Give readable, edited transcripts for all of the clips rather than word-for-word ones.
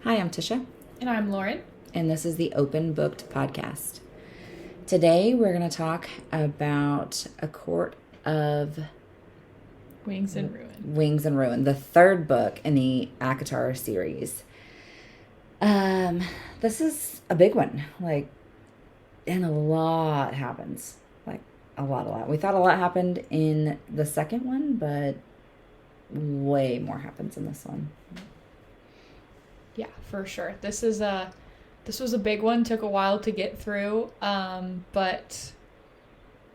Hi, I'm Tisha. And I'm Lauren. And this is the Open Booked Podcast. Today we're going to talk about A Court of Wings and Ruin. Wings and Ruin, the third book in the ACOTAR series. This is a big one, and a lot happens. A lot. We thought a lot happened in the second one, but way more happens in this one. Yeah, for sure. This was a big one. Took a while to get through, but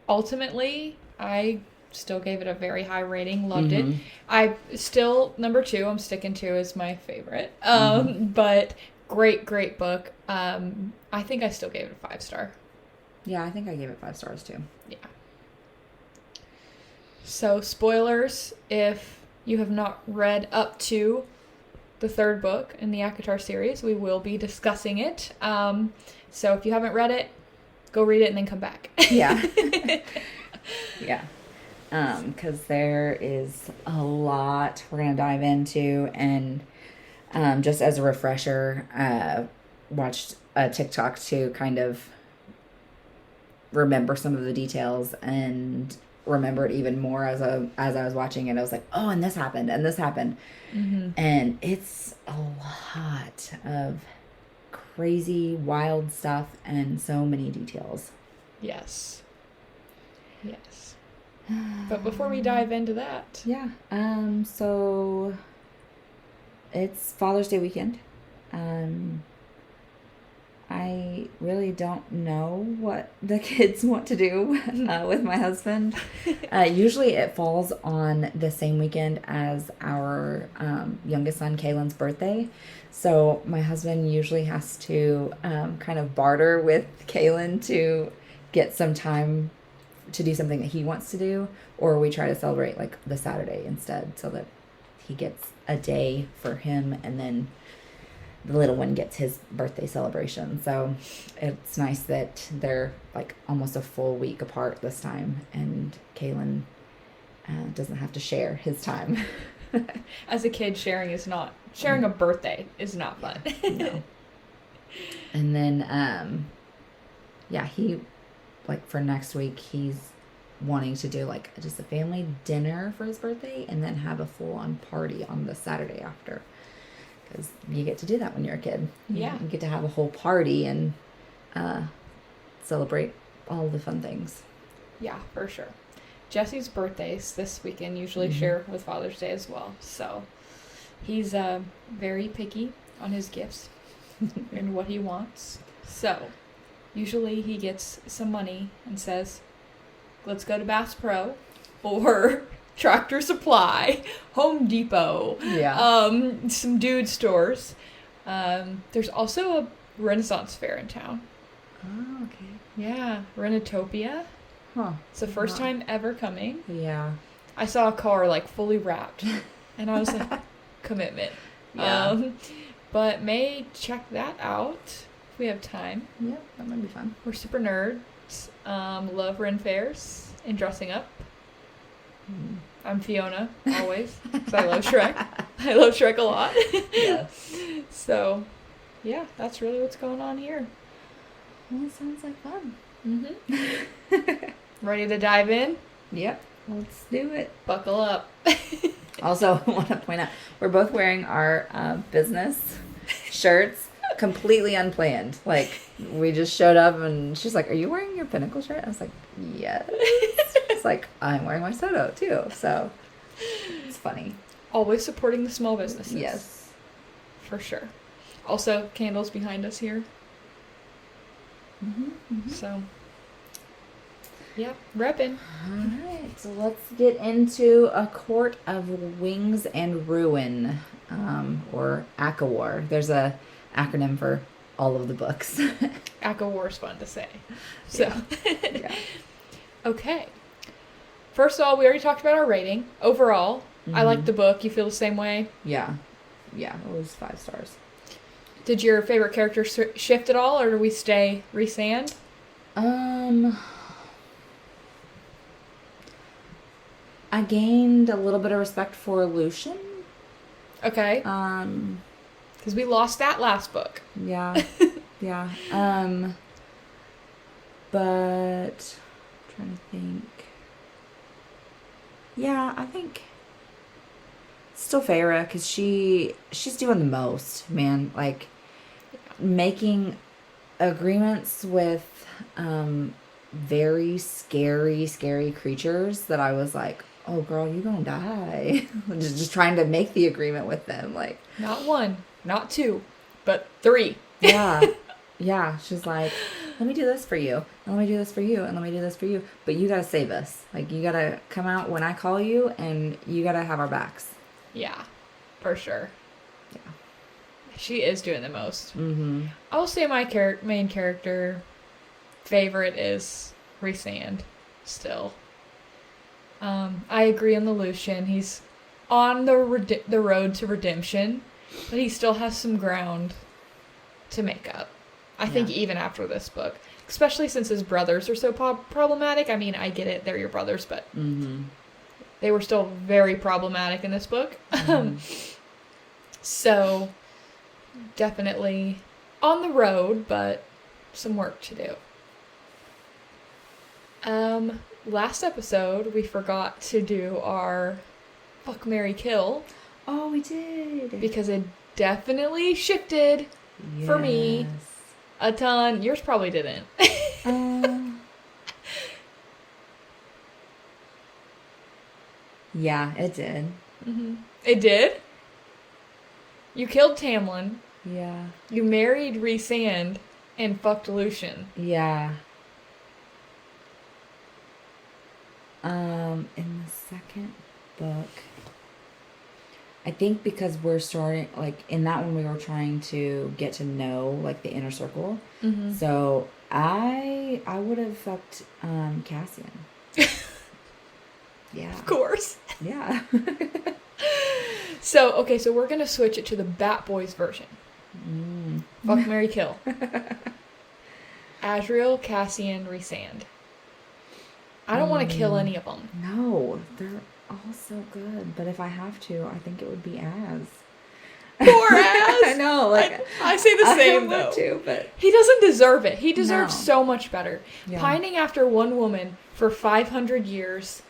ultimately, I still gave it a very high rating. Loved it. I still number 2. I'm sticking to is my favorite. But great book. I think I still gave it a 5-star. Yeah, I think I gave it 5 stars too. Yeah. So spoilers if you have not read up to the third book in the ACOTAR series, we will be discussing it. So if you haven't read it, go read it and then come back. Yeah. Yeah. Because there is a lot we're going to dive into. And just as a refresher, watched a TikTok to kind of remember some of the details and remember it even more as I was watching it. I was like, oh, and this happened, and this happened. And it's a lot of crazy, wild stuff and so many details. Yes. But before we dive into that. Yeah. So it's Father's Day weekend. I really don't know what the kids want to do with my husband. Usually it falls on the same weekend as our youngest son, Kaylin's birthday. So my husband usually has to kind of barter with Kaylin to get some time to do something that he wants to do. Or we try to celebrate the Saturday instead so that he gets a day for him and then the little one gets his birthday celebration. So it's nice that they're almost a full week apart this time, and Kaylin doesn't have to share his time. As a kid, sharing a birthday is not fun. No. And then, he, for next week, he's wanting to do just a family dinner for his birthday and then have a full-on party on the Saturday after. Because you get to do that when you're a kid. Yeah. You get to have a whole party and celebrate all the fun things. Yeah, for sure. Jesse's birthdays this weekend usually share with Father's Day as well. So he's very picky on his gifts and what he wants. So usually he gets some money and says, let's go to Bass Pro or Tractor Supply, Home Depot, some dude stores. There's also a Renaissance fair in town. Oh, okay. Yeah, Renatopia. Huh. It's the first time ever coming. Yeah. I saw a car fully wrapped, and I was like, commitment. Yeah. But may check that out if we have time. Yeah, that might be fun. We're super nerds. Love Ren fairs and dressing up. I'm Fiona, always, because I love Shrek. I love Shrek a lot. Yes. So, yeah, that's really what's going on here. Well, it sounds like fun. Ready to dive in? Yep, let's do it. Buckle up. Also, I want to point out, we're both wearing our business shirts completely unplanned. We just showed up and she's like, are you wearing your Pinnacle shirt? I was like, yes. It's I'm wearing my Soto too, so it's funny. Always supporting the small businesses. Yes. For sure. Also, candles behind us here. So, yeah, repping. All right, so let's get into A Court of Wings and Ruin, or ACOWAR. There's a acronym for all of the books. ACOWAR's fun to say. So, yeah. Okay. First of all, we already talked about our rating. Overall, I like the book. You feel the same way? Yeah. Yeah, it was 5 stars. Did your favorite character shift at all, or do we stay Rhysand? I gained a little bit of respect for Lucian. Okay. Because we lost that last book. Yeah. Yeah. But I'm trying to think. Yeah, I think still Feyre, because she's doing the most, man. Like, making agreements with very scary creatures that I was like, oh girl, you gonna die. just trying to make the agreement with them, like, not 1, not 2, but 3. Yeah, she's like, let me do this for you, and let me do this for you, and let me do this for you, but you gotta save us. Like, you gotta come out when I call you, and you gotta have our backs. Yeah, for sure. Yeah, she is doing the most. Mm-hmm. I will say my main character favorite is Rhysand still. I agree on the Lucian. He's on the road to redemption, but he still has some ground to make up. I think even after this book, especially since his brothers are so problematic. I mean, I get it, they're your brothers, but they were still very problematic in this book. So, definitely on the road, but some work to do. Last episode, we forgot to do our Fuck, Marry, Kill. Oh, we did. Because it definitely shifted for me a ton. Yours probably didn't. Yeah, it did. Mm-hmm. It did? You killed Tamlin. Yeah. You married Rhysand and fucked Lucian. Yeah. In the second book, I think because we're starting, like, in that one we were trying to get to know, like, the inner circle. Mm-hmm. So I would have fucked Cassian. Yeah. Of course. Yeah. So we're going to switch it to the Bat Boys version. Fuck, marry, kill. Asriel, Cassian, Rhysand. I don't want to kill any of them. No, they're all so good. But if I have to, I think it would be Az. Poor Az! I know. Like, I say the same, though. Want to, but he doesn't deserve it. He deserves so much better. Yeah. Pining after one woman for 500 years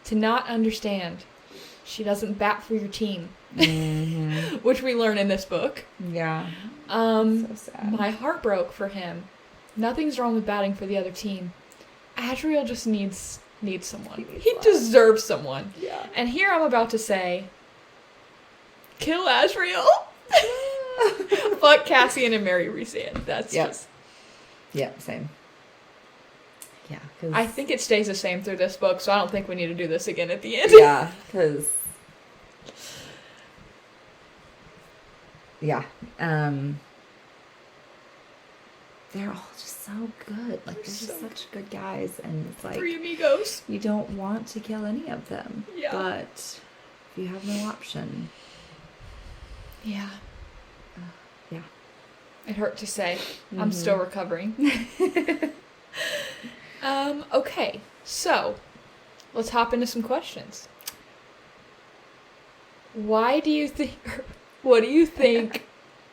to not understand she doesn't bat for your team. Mm-hmm. Which we learn in this book. Yeah. So sad. My heart broke for him. Nothing's wrong with batting for the other team. Asriel just needs someone. He deserves someone. Yeah. And here I'm about to say, kill Asriel. Fuck Cassian and marry Rhysand. That's just... Yep, same. Yeah. I think it stays the same through this book, so I don't think we need to do this again at the end. Yeah, because... Yeah. They're all just so good. Like, they're just such good guys. And it's like... 3 amigos. You don't want to kill any of them. Yeah. But if you have no option... Yeah. Yeah. It hurt to say. Mm-hmm. I'm still recovering. Okay. So, let's hop into some questions. What do you think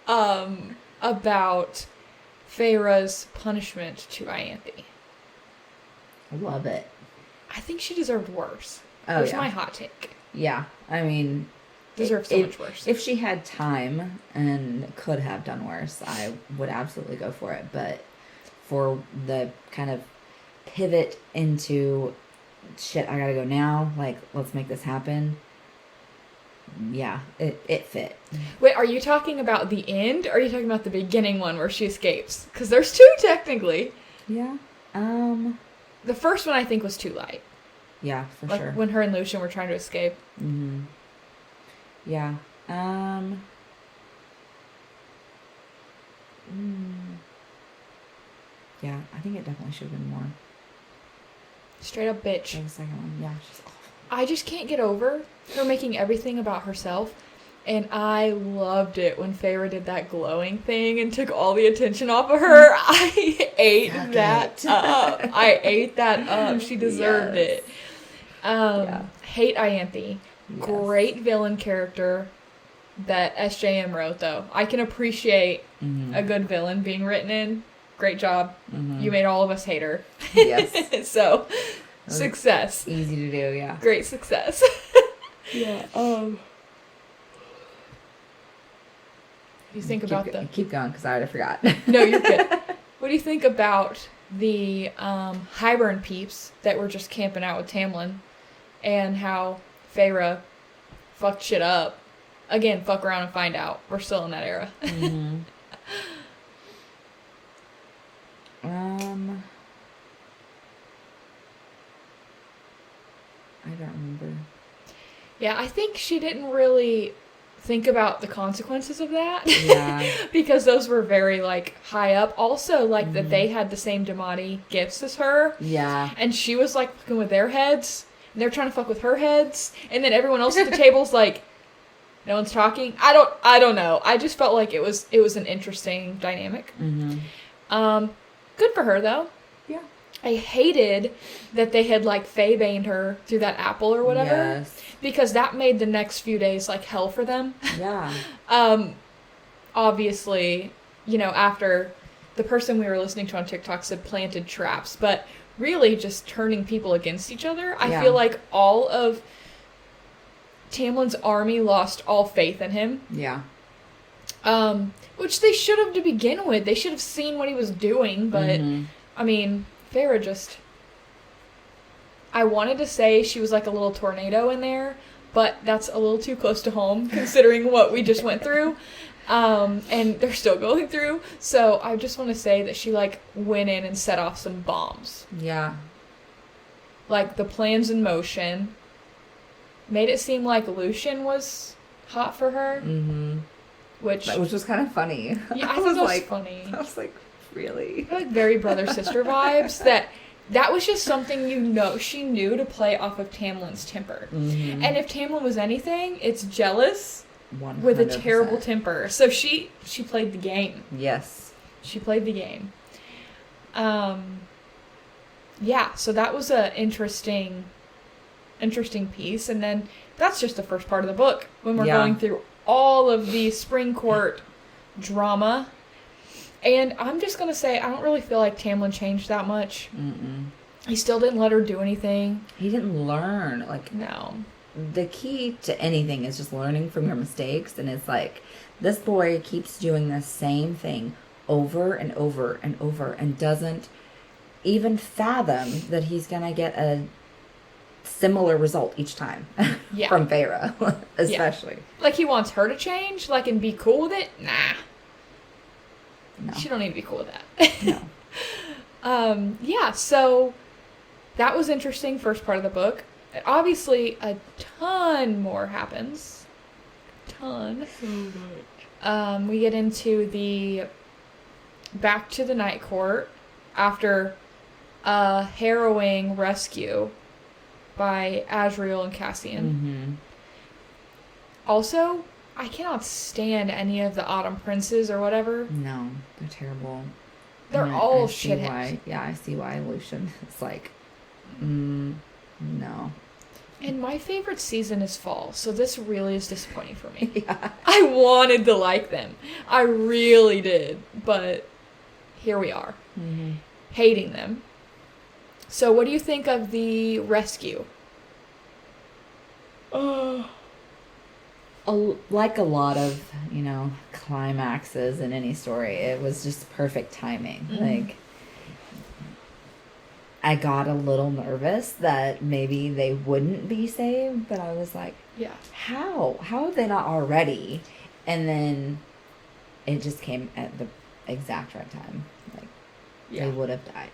about Feyre's punishment to Ianthe? I love it. I think she deserved worse. Oh, That's my hot take. Yeah. I mean... Deserves so much worse. If she had time and could have done worse, I would absolutely go for it. But for the kind of pivot into, shit, I gotta go now, like, let's make this happen, yeah, it fit. Wait, are you talking about the end, or are you talking about the beginning one where she escapes? Because there's two, technically. Yeah. The first one, I think, was too light. Yeah, for sure. When her and Lucian were trying to escape. Mm-hmm. Yeah. Yeah, I think it definitely should have been more. Straight up bitch. The second one, yeah, she's awful. I just can't get over her making everything about herself. And I loved it when Feyre did that glowing thing and took all the attention off of her. I ate that up. She deserved it. Hate Ianthe. Yes. Great villain character. that SJM wrote, though. I can appreciate Mm-hmm. a good villain being written in. Great job. Mm-hmm. You made all of us hate her. Yes. So, success. Easy to do, yeah. Great success. Yeah. You think about the... Keep going, because I already forgot. No, you're good. What do you think about the Hybern peeps that were just camping out with Tamlin, and how Feyre fucked shit up? Again, fuck around and find out. We're still in that era. Mm-hmm. I don't remember. Yeah, I think she didn't really think about the consequences of that. Yeah. Because those were very, like, high up. Also, like, that they had the same Damati gifts as her. Yeah. And she was, like, fucking with their heads. And they're trying to fuck with her heads. And then everyone else at the table's like, no one's talking. I don't know. I just felt like it was an interesting dynamic. Mm-hmm. Good for her, though. Yeah. I hated that they had, like, Fey-baned her through that apple or whatever. Yes. Because that made the next few days, like, hell for them. Yeah. Obviously, you know, after the person we were listening to on TikTok said planted traps, but really just turning people against each other. I feel like all of Tamlin's army lost all faith in him. Yeah. Which they should have to begin with. They should have seen what he was doing, but, I mean, Feyre just... I wanted to say she was like a little tornado in there, but that's a little too close to home, considering what we just went through. And they're still going through. So I just want to say that she, like, went in and set off some bombs. Yeah. Like, the plan's in motion. Made it seem like Lucian was hot for her. Mm-hmm. Which was kind of funny. Yeah, I thought that was funny. I was like, really? Like, very brother-sister vibes. That was just something, you know, she knew to play off of Tamlin's temper. Mm-hmm. And if Tamlin was anything, it's jealous 100%. with a terrible temper. So she played the game. Yes. She played the game. Yeah, so that was a interesting piece. And then that's just the first part of the book, when we're going through all of the Spring Court drama. And I'm just going to say, I don't really feel like Tamlin changed that much. Mm-mm. He still didn't let her do anything. He didn't learn. Like, no. The key to anything is just learning from your mistakes. And it's like, this boy keeps doing the same thing over and over and over and doesn't even fathom that he's going to get a similar result each time. From Feyre, especially. Yeah. Like, he wants her to change, like, and be cool with it? Nah. No. She don't need to be cool with that. No. Yeah, so that was interesting, first part of the book. Obviously, a ton more happens. So much. We get into the back to the Night Court after a harrowing rescue by Asriel and Cassian. Mm-hmm. Also, I cannot stand any of the Autumn Princes or whatever. No, they're terrible. They're all shitheads. Yeah, I see why Lucian is like, no. And my favorite season is fall, so this really is disappointing for me. Yeah. I wanted to like them. I really did, but here we are. Mm-hmm. Hating them. So what do you think of the rescue? Like a lot of, climaxes in any story, it was just perfect timing. Mm-hmm. Like, I got a little nervous that maybe they wouldn't be saved, but I was like, yeah, how are they not already? And then it just came at the exact right time. Like, they would have died.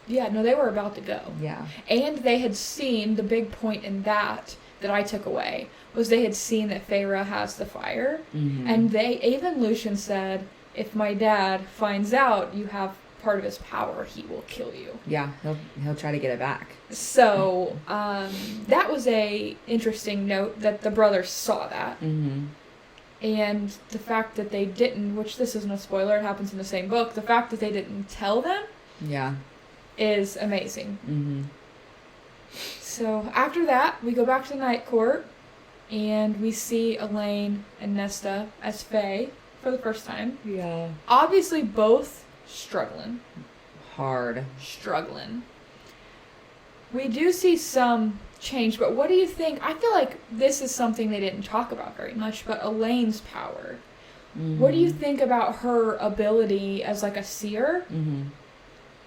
Yeah, no, they were about to go. Yeah. And they had seen, the big point in that I took away, was they had seen that Feyre has the fire. Mm-hmm. And even Lucian said, if my dad finds out you have part of his power, he will kill you. Yeah, he'll try to get it back. So, that was a interesting note that the brothers saw that. Mm-hmm. And the fact that they didn't, which this isn't a spoiler, it happens in the same book, the fact that they didn't tell them is amazing. Mm-hmm. So after that, we go back to the Night Court, And we see Elaine and Nesta as Faye for the first time. Yeah. Obviously, both struggling. Hard. Struggling. We do see some change, but what do you think? I feel like this is something they didn't talk about very much, but Elaine's power. Mm-hmm. What do you think about her ability as like a seer? Mm-hmm.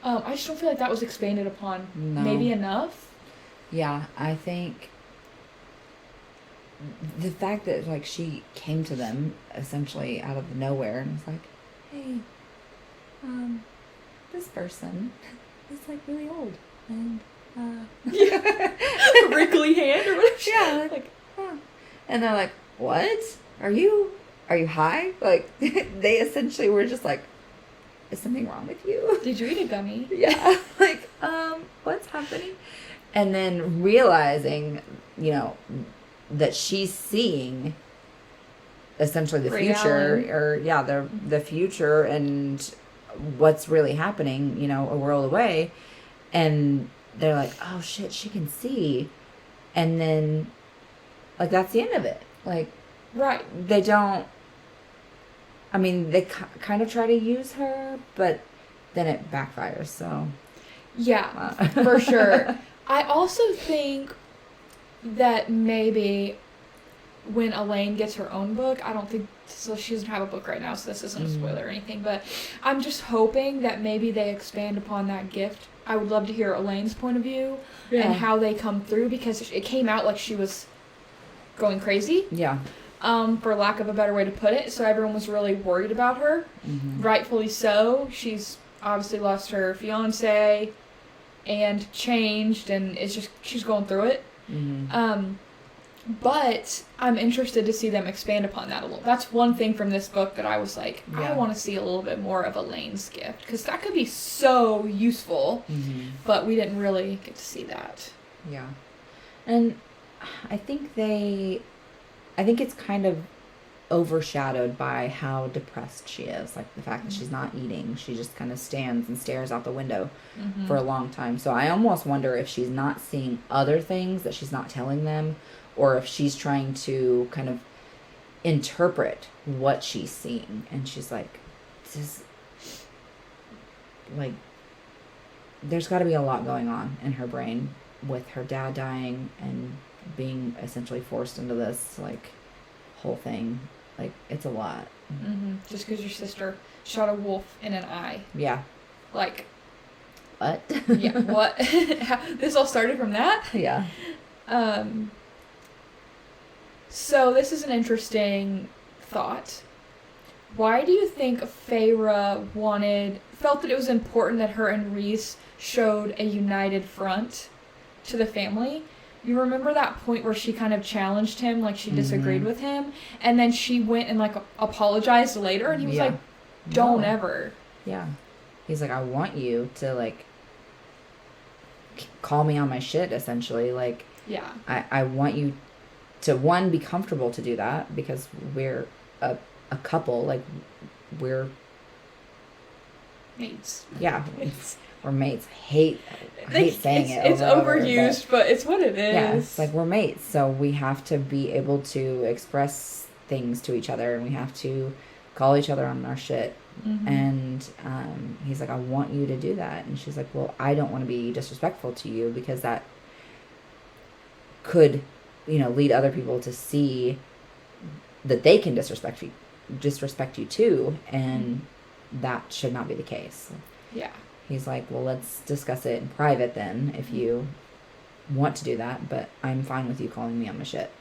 I just don't feel like that was expanded upon maybe enough. Yeah, I think the fact that like she came to them essentially out of nowhere and was like, hey, this person is like really old and wrinkly hand or whatever. Yeah, like and they're like, what? Are you high? Like they essentially were just like, is something wrong with you? Did you eat a gummy? Yeah. Like, what's happening? And then realizing, that she's seeing essentially the future, or the future and what's really happening, a world away. And they're like, oh shit, she can see. And then, like, that's the end of it. Like, right. They don't, they kind of try to use her, but then it backfires, so. Yeah, for sure. I also think that maybe when Elaine gets her own book, I don't think, so she doesn't have a book right now, so this isn't a spoiler or anything, but I'm just hoping that maybe they expand upon that gift. I would love to hear Elaine's point of view and how they come through, because it came out like she was going crazy. Yeah. For lack of a better way to put it. So everyone was really worried about her. Mm-hmm. Rightfully so. She's obviously lost her fiance and changed, and she's going through it. Mm-hmm. But I'm interested to see them expand upon that a little. That's one thing from this book that I was like, I want to see a little bit more of Elaine's gift, because that could be so useful. Mm-hmm. But we didn't really get to see that. Yeah. And I think it's kind of overshadowed by how depressed she is. Like the fact that she's not eating. She just kind of stands and stares out the window for a long time. So I almost wonder if she's not seeing other things that she's not telling them, or if she's trying to kind of interpret what she's seeing. And she's like, this is like, there's got to be a lot going on in her brain with her dad dying and being essentially forced into this like whole thing. Like, it's a lot. Mm-hmm. Just because your sister shot a wolf in an eye. Yeah. Like, what? Yeah, what? This all started from that? Yeah. So this is an interesting thought. Why do you think Feyre felt that it was important that her and Rhys showed a united front to the family? You remember that point where she kind of challenged him, like she disagreed with him, and then she went and like apologized later, and he was like, don't ever. Yeah. He's like, I want you to like call me on my shit, essentially. Like, yeah. I want you to, one, be comfortable to do that, because we're a couple, like we're mates. Yeah. We're mates. I hate saying it. It's overused, but it's what it is. Yeah, it's like we're mates, so we have to be able to express things to each other, and we have to call each other on our shit. Mm-hmm. And he's like, I want you to do that. And she's like, well, I don't want to be disrespectful to you, because that could, lead other people to see that they can disrespect you too, and that should not be the case. Yeah. He's like, well, let's discuss it in private then, if you want to do that, but I'm fine with you calling me on my shit.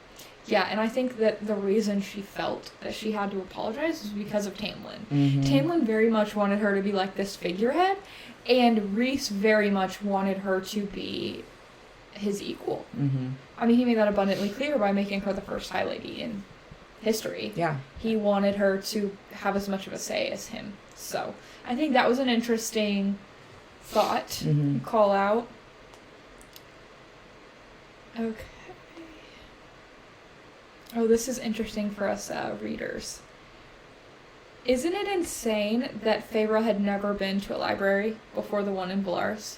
Yeah, and I think that the reason she felt that she had to apologize was because of Tamlin. Mm-hmm. Tamlin very much wanted her to be like this figurehead, and Rhys very much wanted her to be his equal. Mm-hmm. I mean, he made that abundantly clear by making her the first High Lady in history. Yeah. He wanted her to have as much of a say as him. So, I think that was an interesting thought. Call out. Okay. Oh, this is interesting for us readers. Isn't it insane that Feyre had never been to a library before the one in Velaris?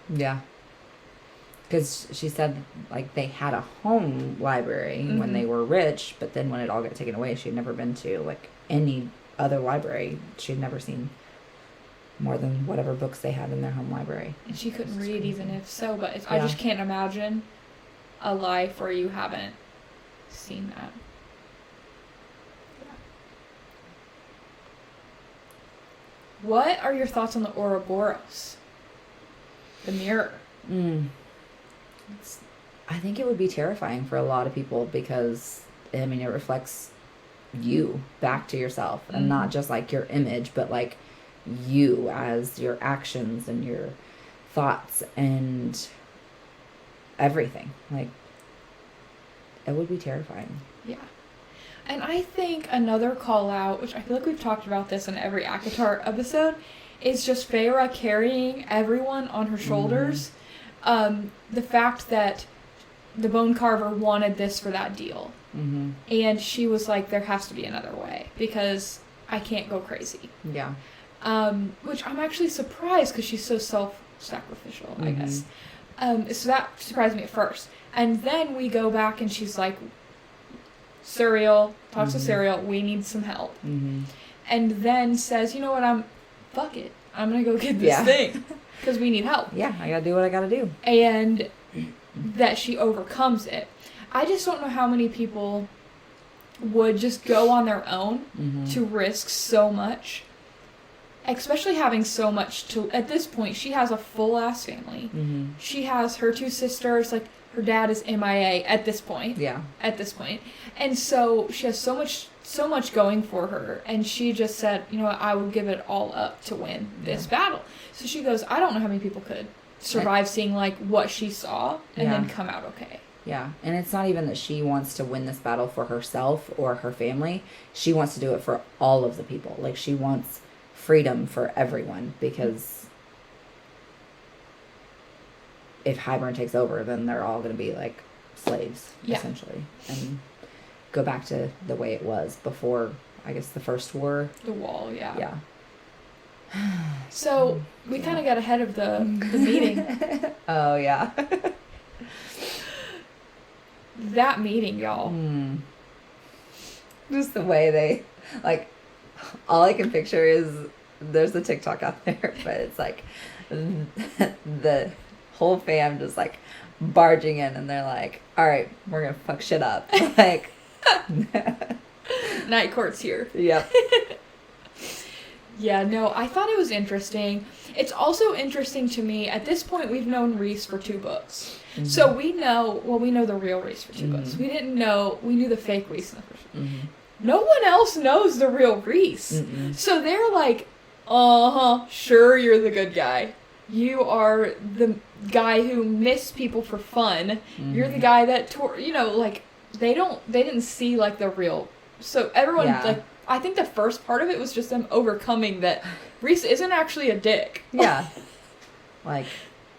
Yeah. Because she said, like, they had a home library when they were rich, but then when it all got taken away, she'd never been to, like, any other library. She'd never seen more than whatever books they had in their home library. And she couldn't read even if so, but I just can't imagine a life where you haven't seen that. Yeah. What are your thoughts on the Ouroboros? The mirror. I think it would be terrifying for a lot of people because, I mean, it reflects you back to yourself and not just like your image, but like you as your actions and your thoughts and everything. Like, it would be terrifying. Yeah. And I think another call out, which I feel like we've talked about this in every ACOTAR episode, is just Feyre carrying everyone on her shoulders. The fact that the Bone Carver wanted this for that deal. And she was like, there has to be another way because I can't go crazy. Yeah. Which I'm actually surprised because she's so self-sacrificial, I guess. So that surprised me at first. And then we go back and she's like, Suriel, talks to Suriel, we need some help. And then says, you know what, fuck it. I'm going to go get this thing because we need help. Yeah, I got to do what I got to do. And that she overcomes it. I just don't know how many people would just go on their own to risk so much, especially having so much to, at this point, she has a full-ass family. She has her 2 sisters, like, her dad is MIA at this point. Yeah. At this point. And so she has so much going for her, and she just said, you know what, I would give it all up to win this battle. So she goes, I don't know how many people could survive seeing, like, what she saw and then come out okay. Yeah, and it's not even that she wants to win this battle for herself or her family. She wants to do it for all of the people. Like, she wants freedom for everyone because if Hybern takes over, then they're all going to be, like, slaves, essentially. And go back to the way it was before, I guess, the first war. The wall, yeah. Yeah. So, we kind of got ahead of the meeting. Oh, yeah. That meeting, y'all. Just the way they, like, all I can picture is, there's a TikTok out there, but it's like, the whole fam just, like, barging in, and they're like, all right, we're gonna fuck shit up. Like, Night Court's here. Yep. Yeah, no, I thought it was interesting. It's also interesting to me, at this point, we've known Rhys for 2 books. So we know the real Rhys for 2 books. We knew the fake Rhys in the first one. No one else knows the real Rhys. So they're like, sure, you're the good guy. You are the guy who missed people for fun. You're the guy that they didn't see, like, the real. So everyone, like, I think the first part of it was just them overcoming that Rhys isn't actually a dick. Yeah. Like,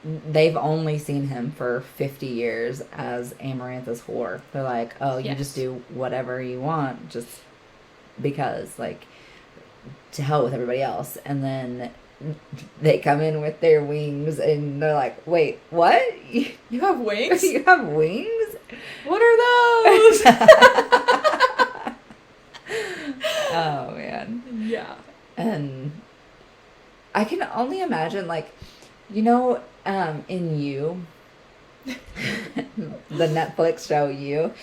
they've only seen him for 50 years as Amarantha's whore. They're like, oh, you just do whatever you want just because, like, to hell with everybody else. And then they come in with their wings and they're like, wait, what? You have wings? You have wings? What are those? Oh, man. Yeah. And I can only imagine, like, you know, in You, the Netflix show You,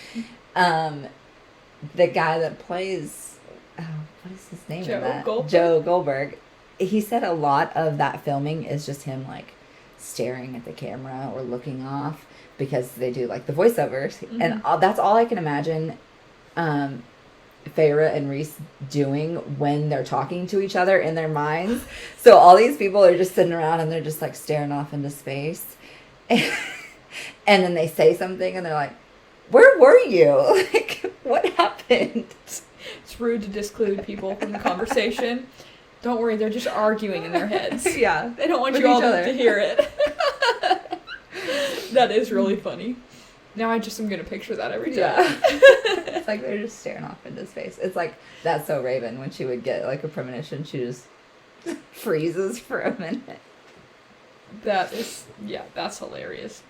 the guy that plays, what is his name in that? Joe Goldberg. He said a lot of that filming is just him, like, staring at the camera or looking off because they do, like, the voiceovers. And that's all I can imagine Feyre and Rhys doing when they're talking to each other in their minds. So all these people are just sitting around and they're just, like, staring off into space. And then they say something and they're like, where were you? Like, what happened? It's rude to disclude people from the conversation. Don't worry, they're just arguing in their heads. Yeah. They don't want you all to hear it. That is really funny. Now I just am going to picture that every time. Yeah. It's like they're just staring off into space. It's like That's So Raven, when she would get, like, a premonition, she just freezes for a minute. That is, that's hilarious.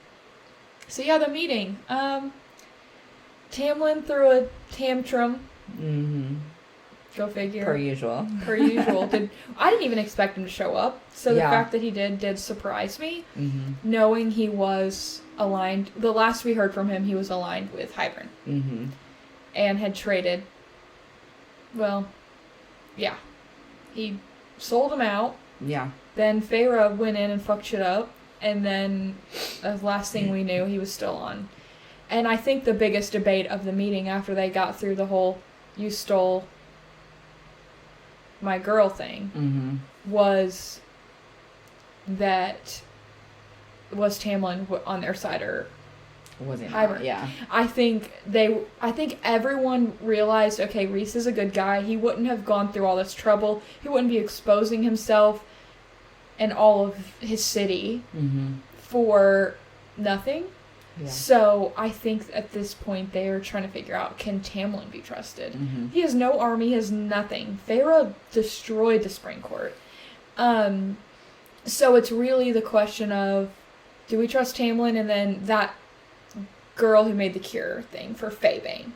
So yeah, the meeting. Tamlin threw a tantrum. Mm-hmm. Go figure. Per usual. I didn't even expect him to show up. So the Yeah. fact that he did surprise me. Mm-hmm. Knowing he was aligned. The last we heard from him, he was aligned with Hybern. Mm-hmm. And had traded. Well, yeah. He sold him out. Yeah. Then Feyre went in and fucked shit up. And then the last thing we knew, he was still on. And I think the biggest debate of the meeting after they got through the whole "you stole my girl" thing Mm-hmm. was Tamlin on their side or Was it? Hybern? Yeah. I think everyone realized, okay, Rhys is a good guy. He wouldn't have gone through all this trouble. He wouldn't be exposing himself and all of his city Mm-hmm. for nothing. Yeah. So I think at this point they are trying to figure out, can Tamlin be trusted? Mm-hmm. He has no army, he has nothing. Feyre destroyed the Spring Court. So it's really the question of, do we trust Tamlin, and then that girl who made the cure thing for Faebane?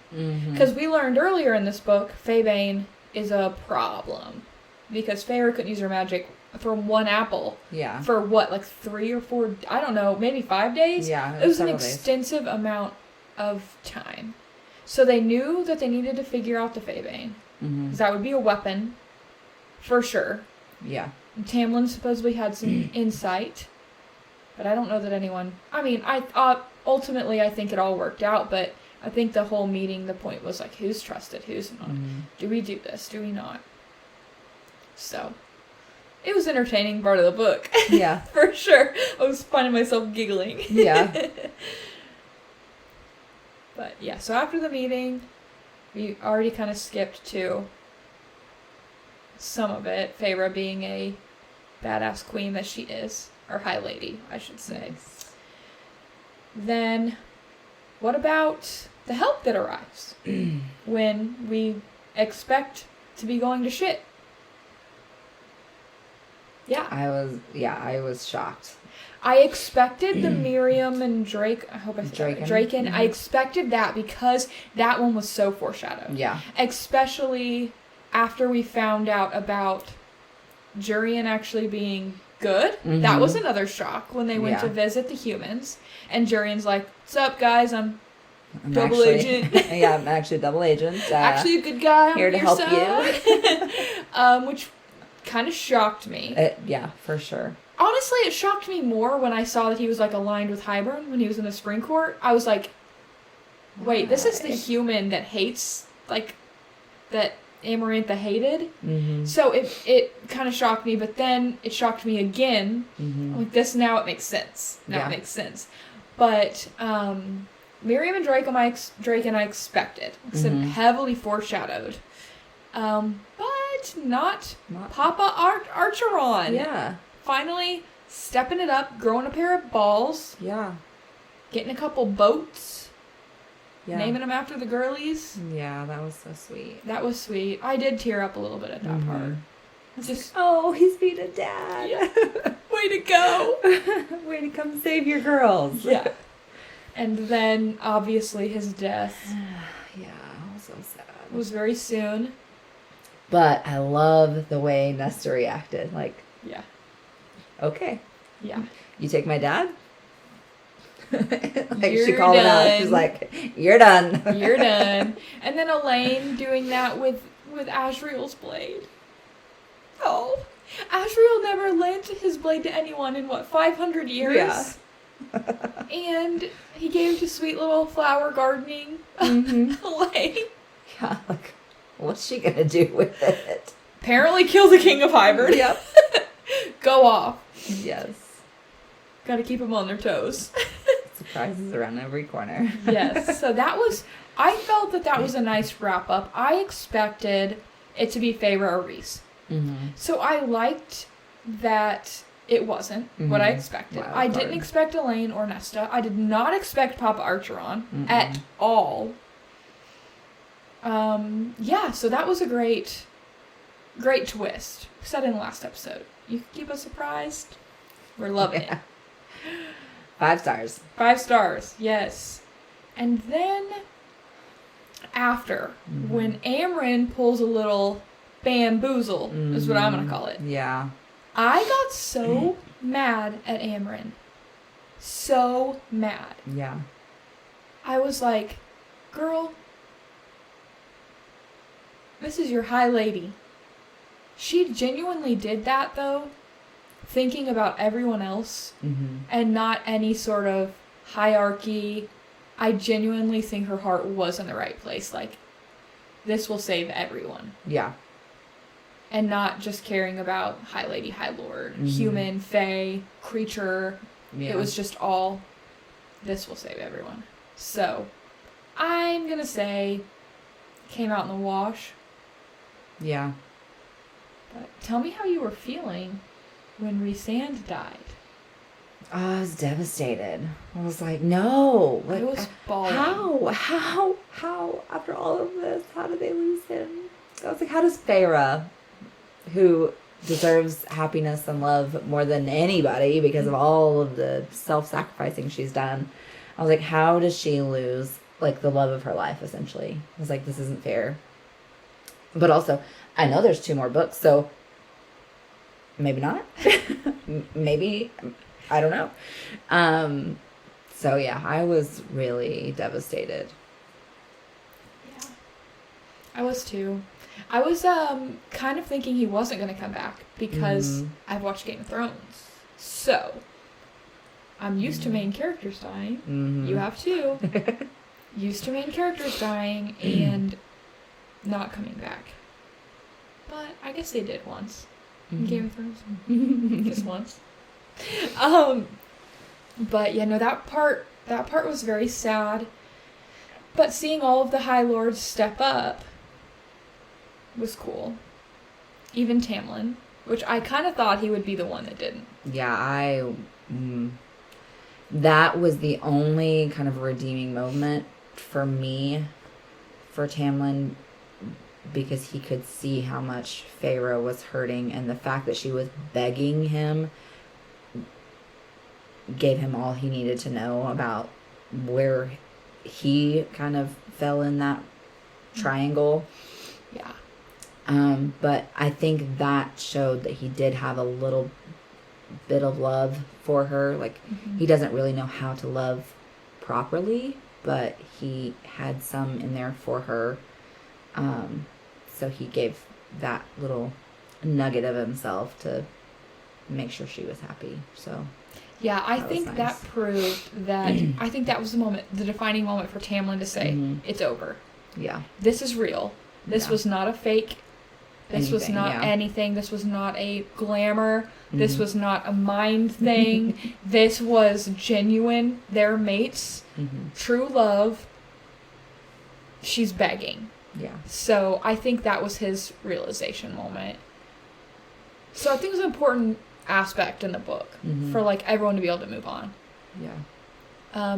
Because we learned earlier in this book, Faebane is a problem. Because Feyre couldn't use her magic from one apple. Yeah. For what, like 3 or 4, I don't know, maybe 5 days? Yeah. It was an several days. extensive amount of time. So they knew that they needed to figure out the Faebane. Mm-hmm. Because that would be a weapon. For sure. Yeah. Tamlin supposedly had some insight. But I don't know that anyone... I mean, ultimately I think it all worked out, but I think the whole meeting, the point was like, who's trusted, who's not? Mm-hmm. Do we do this? Do we not? So, it was an entertaining part of the book. Yeah. For sure. I was finding myself giggling. Yeah. But yeah, so after the meeting, we already kind of skipped to some of it. Feyre being a badass queen that she is. Or high lady, I should say. Nice. Then, what about the help that arrives when we expect to be going to shit? Yeah. I was shocked. I expected the Miriam and Drake, I hope I said Draken. that right. Draken. Mm-hmm. I expected that because that one was so foreshadowed. Yeah. Especially after we found out about Jurian actually being good. Mm-hmm. That was another shock when they went to visit the humans. And Jurian's like, "What's up, guys? I'm double agent." Yeah, I'm actually a double agent. Actually a good guy. I'm here to help you. Which kind of shocked me. Yeah, for sure. Honestly, it shocked me more when I saw that he was like aligned with Hybern when he was in the Spring Court. I was like, wait, this is the human that hates, like, that Amarantha hated. Mm-hmm. So it kind of shocked me, but then it shocked me again. Mm-hmm. Like, this, now it makes sense. It makes sense. But Miriam and Drake and I expected. It's heavily foreshadowed. But not Papa Archeron. Yeah. Finally stepping it up, growing a pair of balls, Yeah. getting a couple boats, Yeah. naming them after the girlies. Yeah, that was so sweet. That was sweet. I did tear up a little bit at that part. Just, oh, he's being a dad. Yeah. Way to go. Way to come save your girls. Yeah. And then, obviously, his death Yeah, it was so sad. was very soon. But I love the way Nesta reacted. Like, Yeah. okay. Yeah. You take my dad? Like, You're she called it out. done. She's like, you're done. You're done. And then Elaine doing that with Asriel's blade. Oh. Asriel never lent his blade to anyone in, 500 years? Yeah. And he gave to sweet little flower gardening Elaine. Yeah, like, what's she gonna do with it? Apparently kill the king of Hybern. Yep. Go off. Yes. Gotta keep them on their toes. Surprises around every corner. Yes. So I felt that was a nice wrap up. I expected it to be Feyre or Rhys. Mm-hmm. So I liked that it wasn't what I expected. Wild I card. didn't expect Elaine or Nesta. I did not expect Papa Archeron at all. Yeah, so that was a great twist. Said in the last episode. You can keep us surprised. We're loving it. 5 stars. 5 stars, yes. And then after, when Amren pulls a little bamboozle, is what I'm going to call it. Yeah. I got so mad at Amren. So mad. Yeah. I was like, girl, this is your high lady. She genuinely did that, though, thinking about everyone else and not any sort of hierarchy. I genuinely think her heart was in the right place. Like, this will save everyone. Yeah. And not just caring about high lady, high lord, human, fae, creature. Yeah. It was just all, this will save everyone. So, I'm going to say, came out in the wash. Yeah. But tell me how you were feeling when Rhysand died. I was devastated. I was like, no. Like, I was bawling. How, after all of this, how did they lose him? I was like, how does Feyre, who deserves happiness and love more than anybody because of all of the self-sacrificing she's done, I was like, how does she lose, like, the love of her life, essentially? I was like, this isn't fair. But also, I know there's 2 more books, so maybe not. Maybe, I don't know. So yeah, I was really devastated. Yeah, I was too. I was kind of thinking he wasn't going to come back because I've watched Game of Thrones. So, I'm used to main characters dying. You have too. Used to main characters dying and not coming back. But I guess they did once. In Game of Thrones. Just once. But yeah, no, that part was very sad. But seeing all of the High Lords step up was cool. Even Tamlin, which I kind of thought he would be the one that didn't. Yeah, that was the only kind of redeeming moment for me, for Tamlin, because he could see how much Feyre was hurting, and the fact that she was begging him gave him all he needed to know about where he kind of fell in that triangle. Yeah. But I think that showed that he did have a little bit of love for her. Like, he doesn't really know how to love properly, but he had some in there for her. So he gave that little nugget of himself to make sure she was happy. So yeah, I think nice. That proved that I think that was the defining moment for Tamlin to say, it's over. Yeah. This is real. This was not a fake. This was not anything. This was not a glamour. This was not a mind thing. This was genuine. They're mates. True love. She's begging. Yeah. So I think that was his realization moment. So I think it was an important aspect in the book for like everyone to be able to move on. Yeah.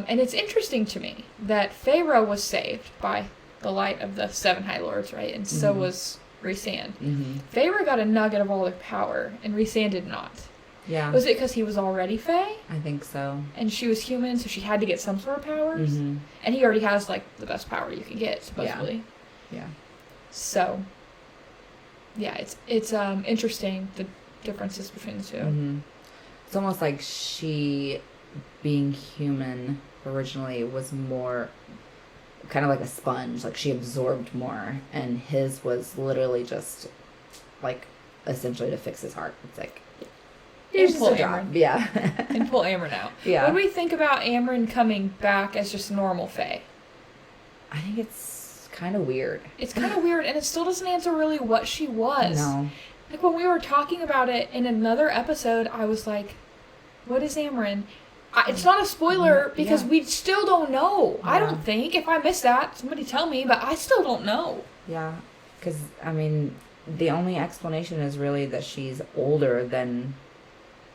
And it's interesting to me that Feyre was saved by the light of the 7 High Lords, right? And so was Rhysand. Feyre got a nugget of all their power, and Rhysand did not. Yeah. Was it because he was already Fae? I think so. And she was human, so she had to get some sort of powers? And he already has, like, the best power you can get, supposedly. Yeah. So, yeah, it's interesting, the differences between the two. It's almost like she, being human originally, was more kind of like a sponge. Like, she absorbed more, and his was literally just, like, essentially to fix his heart. It's like, and pull Amren. Yeah. And pull Amren out. Yeah. What do we think about Amren coming back as just normal Fae? I think it's kind of weird. It's kind of weird, and it still doesn't answer really what she was. No. Like, when we were talking about it in another episode, I was like, what is Amren? It's not a spoiler because we still don't know. Yeah. I don't think. If I missed that, somebody tell me, but I still don't know. Yeah, because, I mean, the only explanation is really that she's older than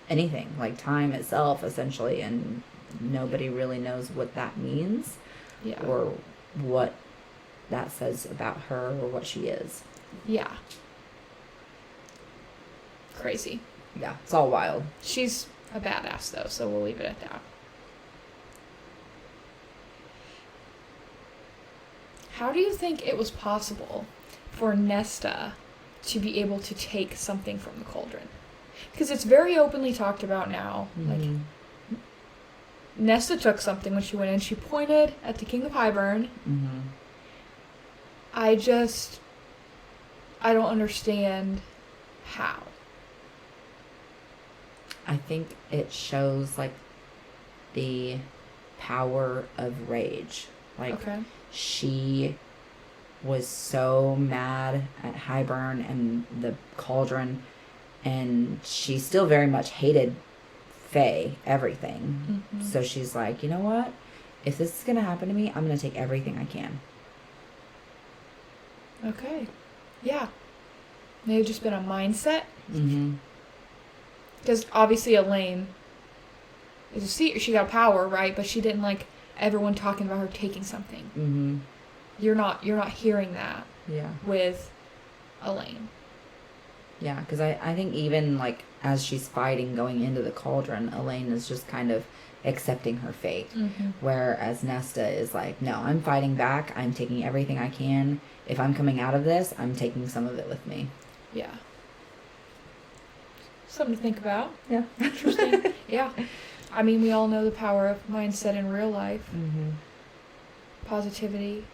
anything, like time itself, essentially, and nobody really knows what that means or what that says about her or what she is. Yeah. Crazy. Yeah, it's all wild. She's a badass, though, so we'll leave it at that. how do you think it was possible for Nesta to be able to take something from the cauldron? Because it's very openly talked about now. Like, Nesta took something when she went in. She pointed at the King of Highburn. I don't understand how. I think it shows, like, the power of rage. Like, she was so mad at Highburn and the cauldron, and she still very much hated Faye, everything. So she's like, you know what? If this is going to happen to me, I'm going to take everything I can. Okay. Yeah. May have just been a mindset. Because obviously Elaine is a seer. She got power, right? But she didn't like everyone talking about her taking something. You're not hearing that. Yeah. With Elaine. Yeah, because I think even like as she's fighting going into the cauldron, Elaine is just kind of accepting her fate. Whereas Nesta is like, no, I'm fighting back. I'm taking everything I can. If I'm coming out of this, I'm taking some of it with me. Yeah. Something to think about. Yeah. Interesting. Yeah. I mean, we all know the power of mindset in real life. Positivity.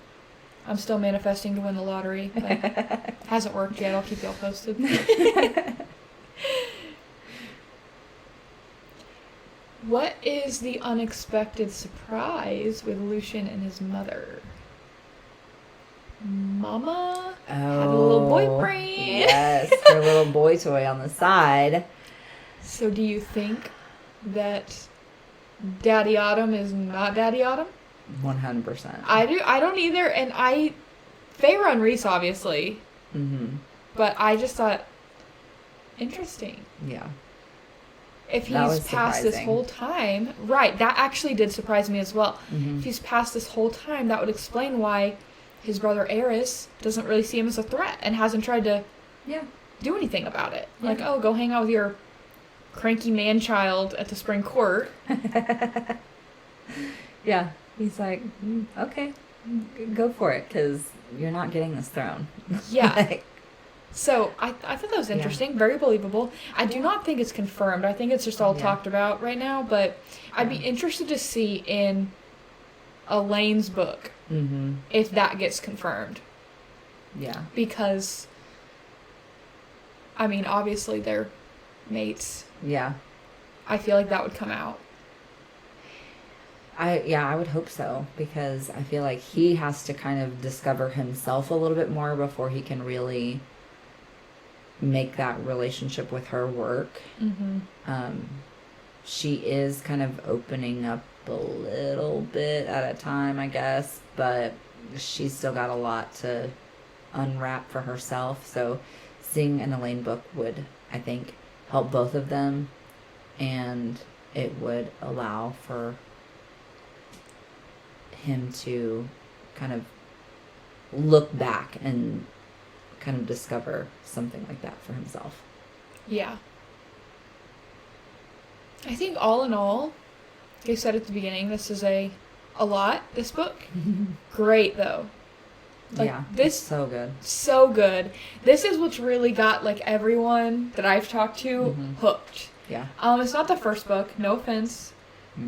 I'm still manifesting to win the lottery. Like, hasn't worked yet. I'll keep y'all posted. What is the unexpected surprise with Lucian and his mother? Mama had a little boyfriend. Yes, her little boy toy on the side. So do you think that Daddy Autumn is not Daddy Autumn? 100%. I don't either, and Feyre and Rhys, obviously. But I just thought, interesting. Yeah. If he's passed this whole time, right, that actually did surprise me as well. If he's passed this whole time, that would explain why his brother Aerys doesn't really see him as a threat and hasn't tried to do anything about it. Yeah. Like, oh, go hang out with your cranky man-child at the Spring Court. Yeah. He's like, okay, go for it, because you're not getting this throne. Yeah. Like, so I thought that was interesting, very believable. I do not think it's confirmed. I think it's just all talked about right now, but I'd be interested to see in Elaine's book if that gets confirmed. Yeah. Because, I mean, obviously they're mates. Yeah. I feel like that would come out. I would hope so, because I feel like he has to kind of discover himself a little bit more before he can really make that relationship with her work. She is kind of opening up a little bit at a time, I guess, but she's still got a lot to unwrap for herself. So seeing an Elaine book would, I think, help both of them, and it would allow for him to kind of look back and kind of discover something like that for himself. Yeah. I think all in all, like I said at the beginning, this is a lot, this book. Great, though. Like, yeah, this so good. So good. This is what's really got, like, everyone that I've talked to hooked. Yeah. It's not the first book, no offense.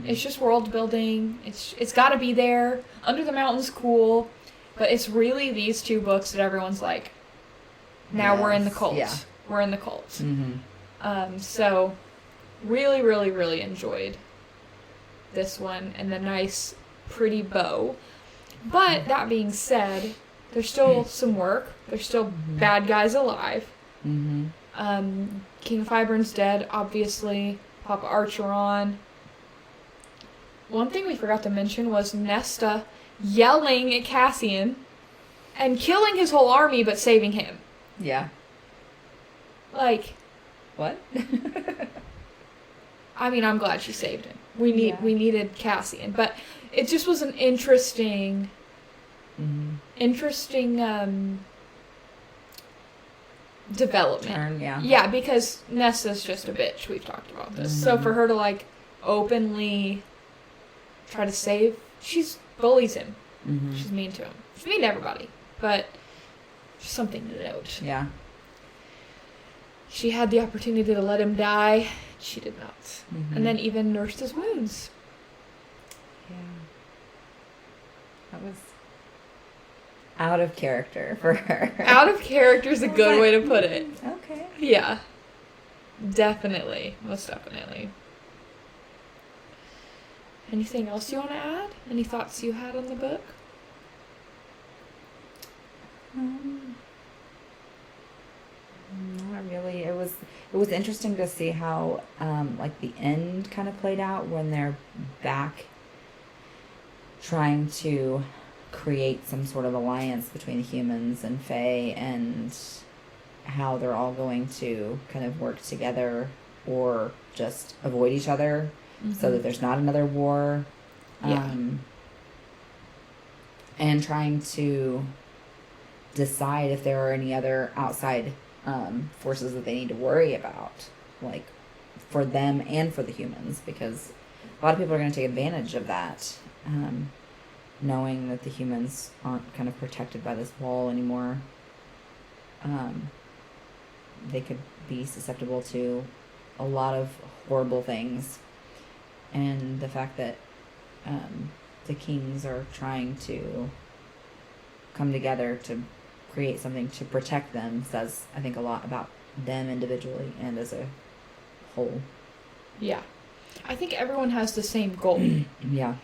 It's just world building. It's got to be there. Under the Mountain's cool, but it's really these two books that everyone's like, now we're in the cult. Yeah. We're in the cult. So really, really, really enjoyed this one and the nice, pretty bow. But that being said, there's still some work. There's still bad guys alive. King of Hyburn's dead, obviously. Papa Archeron. One thing we forgot to mention was Nesta yelling at Cassian and killing his whole army, but saving him. Yeah. Like, what? I mean, I'm glad she saved him. We needed Cassian, but it just was an interesting development. Turn, yeah. Yeah, because Nesta's just a bitch. We've talked about this. So for her to like openly try to save, she bullies him. She's mean to him. Which made everybody, but just something to note. Yeah. She had the opportunity to let him die. She did not. Mm-hmm. And then even nursed his wounds. Yeah. That was out of character for her. Out of character is a good way to put it. Okay. Yeah. Definitely. Most definitely. Anything else you want to add? Any thoughts you had on the book? Not really. It was interesting to see how like the end kind of played out when they're back trying to create some sort of alliance between the humans and Fae, and how they're all going to kind of work together or just avoid each other, so that there's not another war. Yeah. And trying to decide if there are any other outside forces that they need to worry about, like for them and for the humans, because a lot of people are going to take advantage of that, knowing that the humans aren't kind of protected by this wall anymore. They could be susceptible to a lot of horrible things, and the fact that the kings are trying to come together to create something to protect them says, I think, a lot about them individually and as a whole. Yeah. I think everyone has the same goal. Yeah.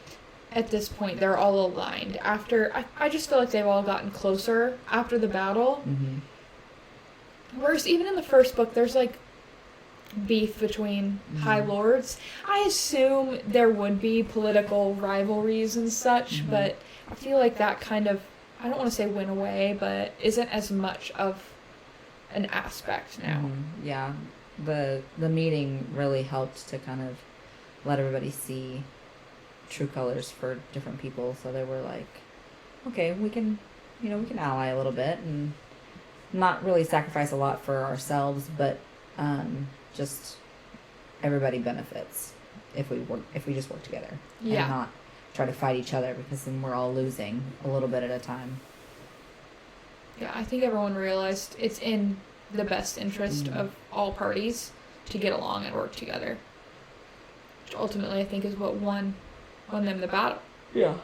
At this point, they're all aligned. I just feel like they've all gotten closer after the battle. Mm-hmm. Whereas even in the first book, there's like beef between High Lords. I assume there would be political rivalries and such, but I feel like that kind of, I don't want to say went away, but isn't as much of an aspect now. Yeah. The meeting really helped to kind of let everybody see true colors for different people, so they were like, okay, we can ally a little bit and not really sacrifice a lot for ourselves, but just everybody benefits if we just work together. Yeah. And not try to fight each other, because then we're all losing a little bit at a time. Yeah, I think everyone realized it's in the best interest of all parties to get along and work together, which ultimately I think is what won them the battle. Yeah.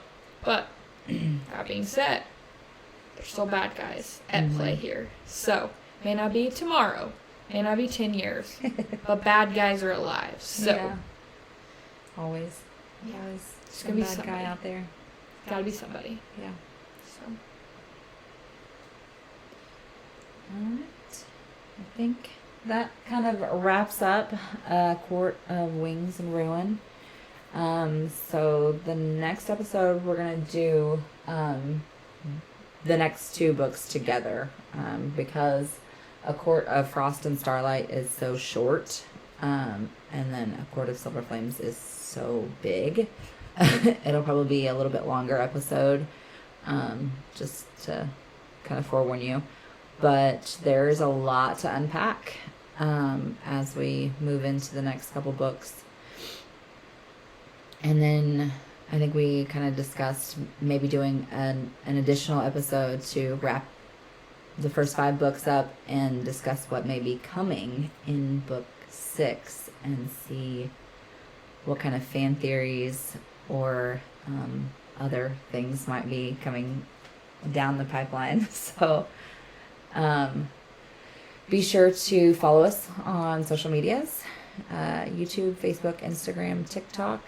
But that being said, there's still bad guys at play here. So, may not be tomorrow, may not be 10 years, but bad guys are alive. So, yeah. Always. Always. There's gonna be bad somebody guy out there. Gotta be somebody. Yeah. So, alright. I think that kind of wraps up Court of Wings and Ruin. So the next episode we're gonna do the next two books together, because A Court of Frost and Starlight is so short, and then A Court of Silver Flames is so big. It'll probably be a little bit longer episode, just to kind of forewarn you. But there's a lot to unpack as we move into the next couple books. And then I think we kind of discussed maybe doing an additional episode to wrap the first 5 books up and discuss what may be coming in book 6 and see what kind of fan theories or other things might be coming down the pipeline. So be sure to follow us on social medias, YouTube, Facebook, Instagram, TikTok,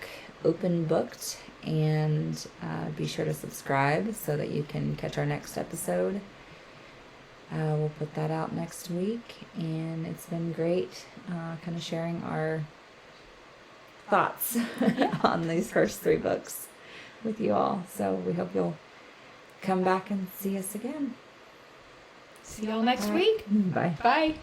Open Booked, and be sure to subscribe so that you can catch our next episode. We'll put that out next week, and it's been great kind of sharing our thoughts on these first 3 books with you all. So we hope you'll come back and see us again. see y'all next week. Bye. Bye.